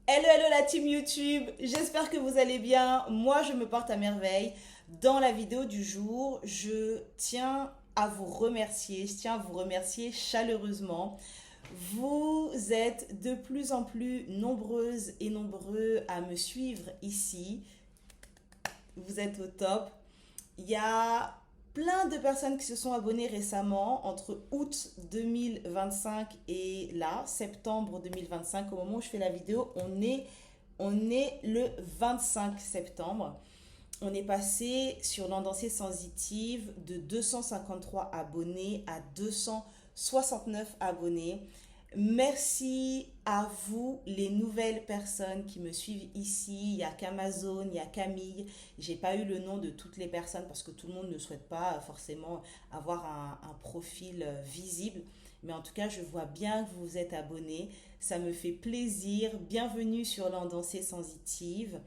Hello, hello la team YouTube, j'espère que vous allez bien. Moi, je me porte à merveille. Dans la vidéo du jour, je tiens à vous remercier chaleureusement. Vous êtes de plus en plus nombreuses et nombreux à me suivre ici. Vous êtes au top. Il y a plein de personnes qui se sont abonnées récemment, entre août 2025 et là, septembre 2025, au moment où je fais la vidéo, on est le 25 septembre. On est passé sur Landancier Sensitive de 253 abonnés à 269 abonnés. Merci à vous, les nouvelles personnes qui me suivent ici. Il y a qu'Amazon, il y a Camille. J'ai pas eu le nom de toutes les personnes parce que tout le monde ne souhaite pas forcément avoir un profil visible. Mais en tout cas, je vois bien que vous vous êtes abonnés. Ça me fait plaisir. Bienvenue sur Landancier Sensitive.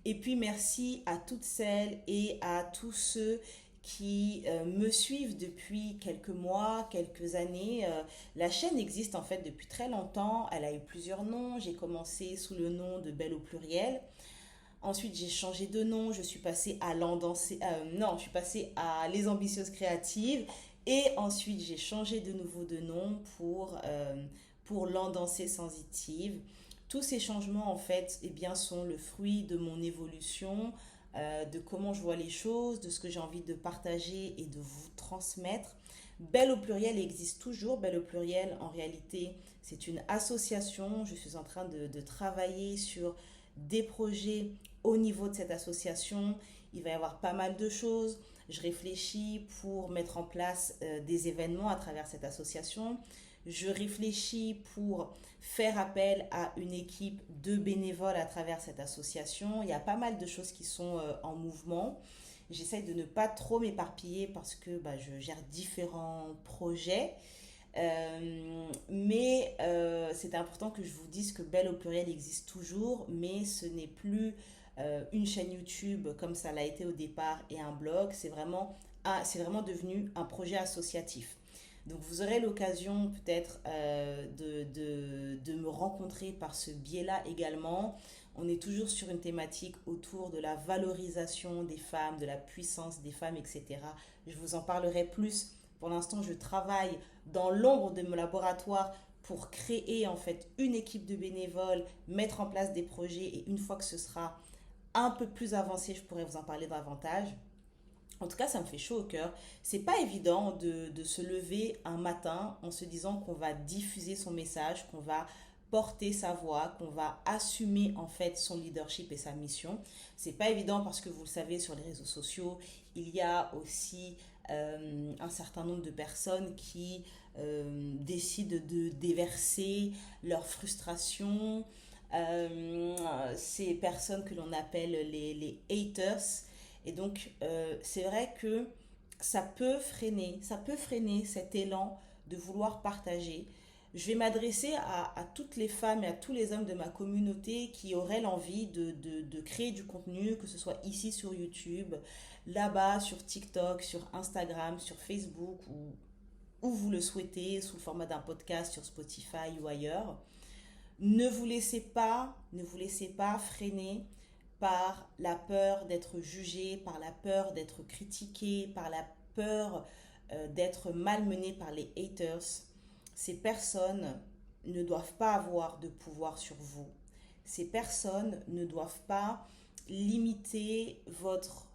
Et puis merci à toutes celles et à tous ceux qui me suivent depuis quelques mois, quelques années. La chaîne existe en fait depuis très longtemps. Elle a eu plusieurs noms. J'ai commencé sous le nom de Belle au pluriel. Ensuite, j'ai changé de nom. Je suis passée à non, je suis passée à Les Ambitieuses Créatives. Et ensuite, j'ai changé de nouveau de nom pour Landancée Sensitive. Tous ces changements, en fait, eh bien, sont le fruit de mon évolution, de comment je vois les choses, de ce que j'ai envie de partager et de vous transmettre. Belle au pluriel existe toujours. Belle au pluriel, en réalité, c'est une association. Je suis en train de travailler sur des projets au niveau de cette association. Il va y avoir pas mal de choses. Je réfléchis pour mettre en place des événements à travers cette association. Je réfléchis pour faire appel à une équipe de bénévoles à travers cette association. Il y a pas mal de choses qui sont en mouvement. J'essaye de ne pas trop m'éparpiller parce que je gère différents projets. Mais c'est important que je vous dise que Belle au pluriel existe toujours, mais ce n'est plus une chaîne YouTube comme ça l'a été au départ et un blog. C'est vraiment devenu un projet associatif. Donc vous aurez l'occasion peut-être de me rencontrer par ce biais-là également. On est toujours sur une thématique autour de la valorisation des femmes, de la puissance des femmes, etc. Je vous en parlerai plus. Pour l'instant, je travaille dans l'ombre de mon laboratoire pour créer en fait une équipe de bénévoles, mettre en place des projets et une fois que ce sera un peu plus avancé, je pourrais vous en parler davantage. En tout cas, ça me fait chaud au cœur. C'est pas évident de se lever un matin en se disant qu'on va diffuser son message, qu'on va porter sa voix, qu'on va assumer en fait son leadership et sa mission. C'est pas évident parce que vous le savez, sur les réseaux sociaux, il y a aussi un certain nombre de personnes qui décident de déverser leur frustration. Ces personnes que l'on appelle les haters. Et donc, c'est vrai que ça peut freiner cet élan de vouloir partager. Je vais m'adresser à toutes les femmes et à tous les hommes de ma communauté qui auraient l'envie de créer du contenu, que ce soit ici sur YouTube, là-bas sur TikTok, sur Instagram, sur Facebook, où vous le souhaitez, sous le format d'un podcast sur Spotify ou ailleurs. Ne vous laissez pas freiner par la peur d'être jugé, par la peur d'être critiqué, par la peur d'être malmené par les haters. Ces personnes ne doivent pas avoir de pouvoir sur vous. Ces personnes ne doivent pas limiter votre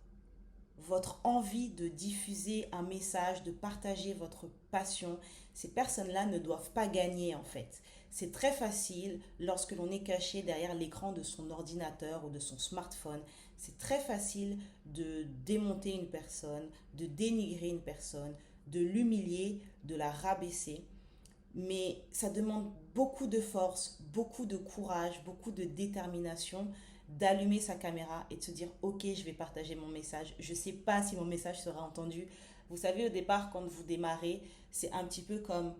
envie de diffuser un message, de partager votre passion. Ces personnes-là ne doivent pas gagner en fait. C'est très facile lorsque l'on est caché derrière l'écran de son ordinateur ou de son smartphone. C'est très facile de démonter une personne, de dénigrer une personne, de l'humilier, de la rabaisser. Mais ça demande beaucoup de force, beaucoup de courage, beaucoup de détermination d'allumer sa caméra et de se dire ok, je vais partager mon message. Je ne sais pas si mon message sera entendu. Vous savez, au départ, quand vous démarrez, c'est un petit peu comme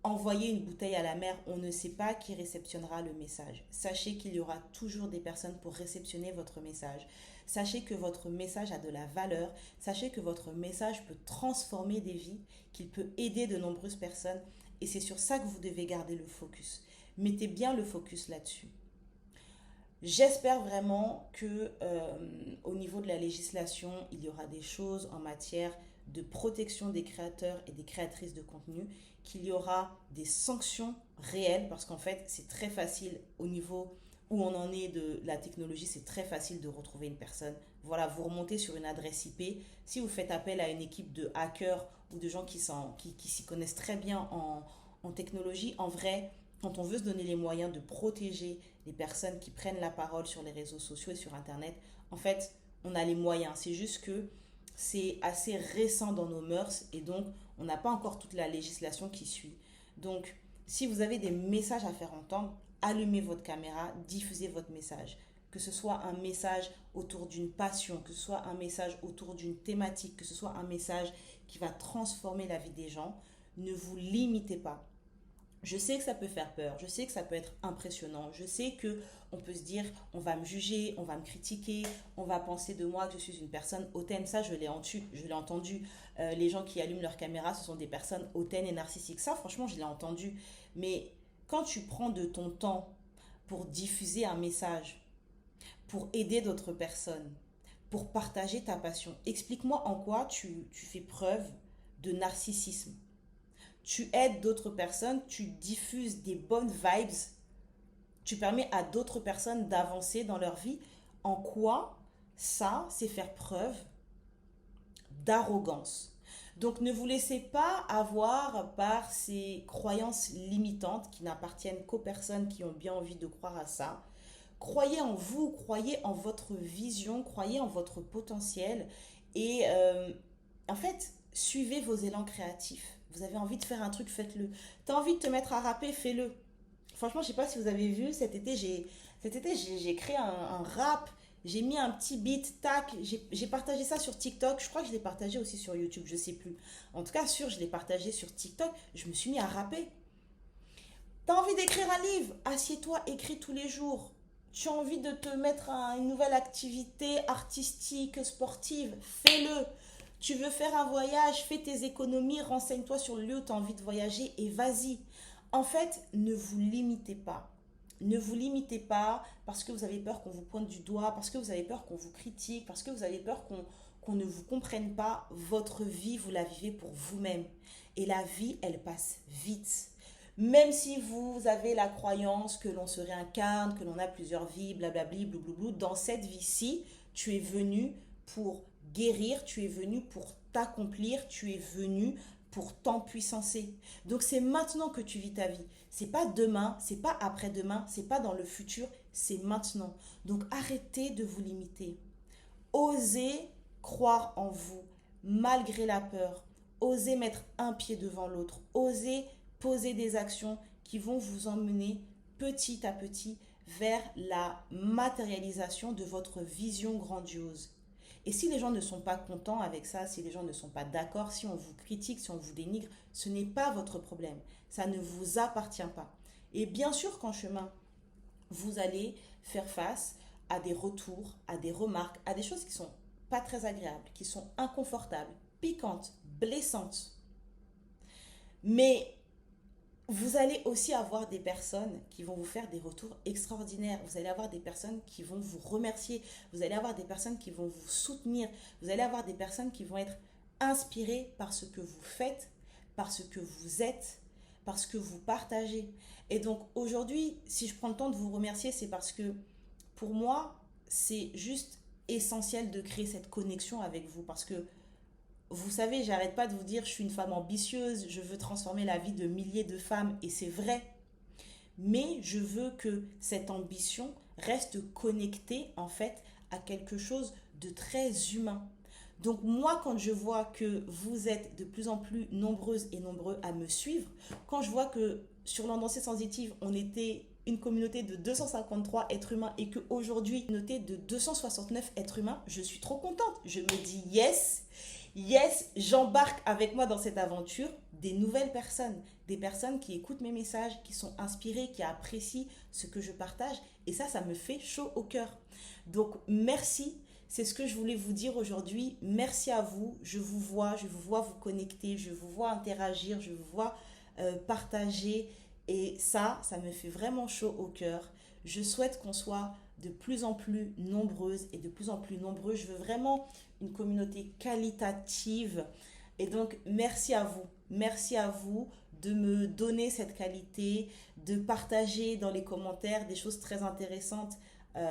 envoyer une bouteille à la mer. On ne sait pas qui réceptionnera le message. Sachez qu'il y aura toujours des personnes pour réceptionner votre message. Sachez que votre message a de la valeur. Sachez que votre message peut transformer des vies, qu'il peut aider de nombreuses personnes. Et c'est sur ça que vous devez garder le focus. Mettez bien le focus là-dessus. J'espère vraiment que au niveau de la législation, il y aura des choses en matière de protection des créateurs et des créatrices de contenu, qu'il y aura des sanctions réelles, parce qu'en fait, c'est très facile au niveau où on en est de la technologie, c'est très facile de retrouver une personne. Voilà, vous remontez sur une adresse IP. Si vous faites appel à une équipe de hackers ou de gens qui s'y connaissent très bien en technologie, en vrai, quand on veut se donner les moyens de protéger les personnes qui prennent la parole sur les réseaux sociaux et sur Internet, en fait, on a les moyens. C'est juste que c'est assez récent dans nos mœurs et donc on n'a pas encore toute la législation qui suit. Donc, si vous avez des messages à faire entendre, allumez votre caméra, diffusez votre message. Que ce soit un message autour d'une passion, que ce soit un message autour d'une thématique, que ce soit un message qui va transformer la vie des gens, ne vous limitez pas. Je sais que ça peut faire peur, je sais que ça peut être impressionnant, je sais que on peut se dire on va me juger, on va me critiquer, on va penser de moi que je suis une personne hautaine. Ça, je l'ai entendu. Les gens qui allument leur caméra, ce sont des personnes hautaines et narcissiques. Ça, franchement, je l'ai entendu. Mais quand tu prends de ton temps pour diffuser un message, pour aider d'autres personnes, pour partager ta passion, explique-moi en quoi tu fais preuve de narcissisme. Tu aides d'autres personnes, tu diffuses des bonnes vibes, tu permets à d'autres personnes d'avancer dans leur vie. En quoi ça, c'est faire preuve d'arrogance? Donc ne vous laissez pas avoir par ces croyances limitantes qui n'appartiennent qu'aux personnes qui ont bien envie de croire à ça. Croyez en vous, croyez en votre vision, croyez en votre potentiel et en fait, suivez vos élans créatifs. Vous avez envie de faire un truc, faites-le. T'as envie de te mettre à rapper, fais-le. Franchement, je sais pas si vous avez vu, cet été, j'ai créé un rap. J'ai mis un petit beat, tac. J'ai partagé ça sur TikTok. Je crois que je l'ai partagé aussi sur YouTube, je sais plus. En tout cas, sûr, je l'ai partagé sur TikTok. Je me suis mis à rapper. T'as envie d'écrire un livre? Assieds-toi, écris tous les jours. Tu as envie de te mettre à une nouvelle activité artistique, sportive? Fais-le. Tu veux faire un voyage? Fais tes économies, renseigne-toi sur le lieu où tu as envie de voyager et vas-y. En fait, ne vous limitez pas. Ne vous limitez pas parce que vous avez peur qu'on vous pointe du doigt, parce que vous avez peur qu'on vous critique, parce que vous avez peur qu'on ne vous comprenne pas. Votre vie, vous la vivez pour vous-même. Et la vie, elle passe vite. Même si vous avez la croyance que l'on se réincarne, que l'on a plusieurs vies, blablabli, bloublou, dans cette vie-ci, tu es venu pour guérir, tu es venu pour t'accomplir, tu es venu pour t'empuissancer. Donc c'est maintenant que tu vis ta vie. C'est pas demain, c'est pas après-demain, c'est pas dans le futur, c'est maintenant. Donc arrêtez de vous limiter. Osez croire en vous malgré la peur. Osez mettre un pied devant l'autre. Osez poser des actions qui vont vous emmener petit à petit vers la matérialisation de votre vision grandiose. Et si les gens ne sont pas contents avec ça, si les gens ne sont pas d'accord, si on vous critique, si on vous dénigre, ce n'est pas votre problème. Ça ne vous appartient pas. Et bien sûr qu'en chemin, vous allez faire face à des retours, à des remarques, à des choses qui sont pas très agréables, qui sont inconfortables, piquantes, blessantes. Mais vous allez aussi avoir des personnes qui vont vous faire des retours extraordinaires. Vous allez avoir des personnes qui vont vous remercier. Vous allez avoir des personnes qui vont vous soutenir. Vous allez avoir des personnes qui vont être inspirées par ce que vous faites, par ce que vous êtes, par ce que vous partagez. Et donc aujourd'hui, si je prends le temps de vous remercier, c'est parce que pour moi, c'est juste essentiel de créer cette connexion avec vous. Parce que vous savez, j'arrête pas de vous dire, je suis une femme ambitieuse, je veux transformer la vie de milliers de femmes, et c'est vrai. Mais je veux que cette ambition reste connectée, en fait, à quelque chose de très humain. Donc moi, quand je vois que vous êtes de plus en plus nombreuses et nombreux à me suivre, quand je vois que sur l'Endance Sensitive, on était une communauté de 253 êtres humains et qu'aujourd'hui, une communauté de 269 êtres humains, je suis trop contente. Je me dis yes, yes, j'embarque avec moi dans cette aventure des nouvelles personnes, des personnes qui écoutent mes messages, qui sont inspirées, qui apprécient ce que je partage. Et ça me fait chaud au cœur. Donc merci, c'est ce que je voulais vous dire aujourd'hui. Merci à vous, je vous vois vous connecter, je vous vois interagir, je vous vois partager. Et ça me fait vraiment chaud au cœur. Je souhaite qu'on soit de plus en plus nombreuses et de plus en plus nombreux. Je veux vraiment une communauté qualitative. Et donc, merci à vous. Merci à vous de me donner cette qualité, de partager dans les commentaires des choses très intéressantes.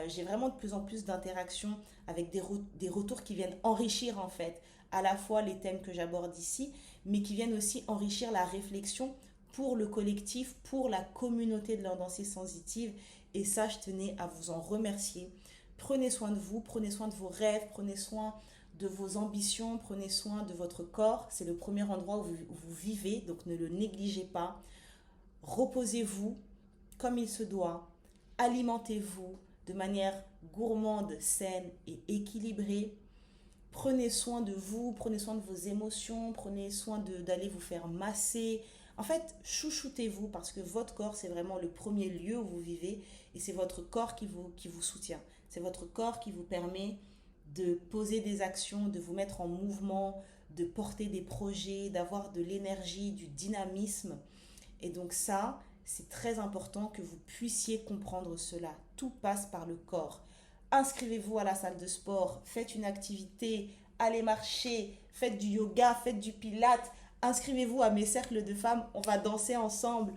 J'ai vraiment de plus en plus d'interactions avec des retours qui viennent enrichir en fait à la fois les thèmes que j'aborde ici, mais qui viennent aussi enrichir la réflexion pour le collectif, pour la communauté de l'ordonnance sensitive. Et ça, je tenais à vous en remercier. Prenez soin de vous, prenez soin de vos rêves, prenez soin de vos ambitions, prenez soin de votre corps. C'est le premier endroit où vous vivez, donc ne le négligez pas. Reposez-vous comme il se doit. Alimentez-vous de manière gourmande, saine et équilibrée. Prenez soin de vous, prenez soin de vos émotions, prenez soin d'aller vous faire masser. En fait, chouchoutez-vous parce que votre corps, c'est vraiment le premier lieu où vous vivez et c'est votre corps qui vous soutient. C'est votre corps qui vous permet de poser des actions, de vous mettre en mouvement, de porter des projets, d'avoir de l'énergie, du dynamisme. Et donc ça, c'est très important que vous puissiez comprendre cela. Tout passe par le corps. Inscrivez-vous à la salle de sport, faites une activité, allez marcher, faites du yoga, faites du pilates, inscrivez-vous à mes cercles de femmes, on va danser ensemble.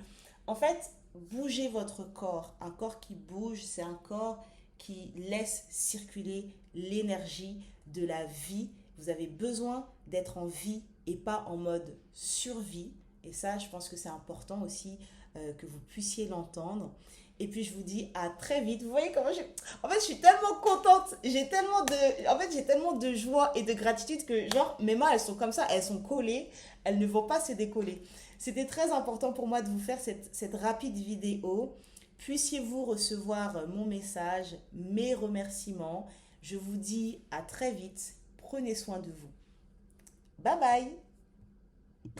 En fait, bougez votre corps. Un corps qui bouge, c'est un corps qui laisse circuler l'énergie de la vie. Vous avez besoin d'être en vie et pas en mode survie. Et ça, je pense que c'est important aussi que vous puissiez l'entendre. Et puis, je vous dis à très vite. Vous voyez comment En fait, je suis tellement contente. J'ai tellement de joie et de gratitude que, genre, mes mains, elles sont comme ça. Elles sont collées. Elles ne vont pas se décoller. C'était très important pour moi de vous faire cette rapide vidéo. Puissiez-vous recevoir mon message, mes remerciements. Je vous dis à très vite. Prenez soin de vous. Bye bye.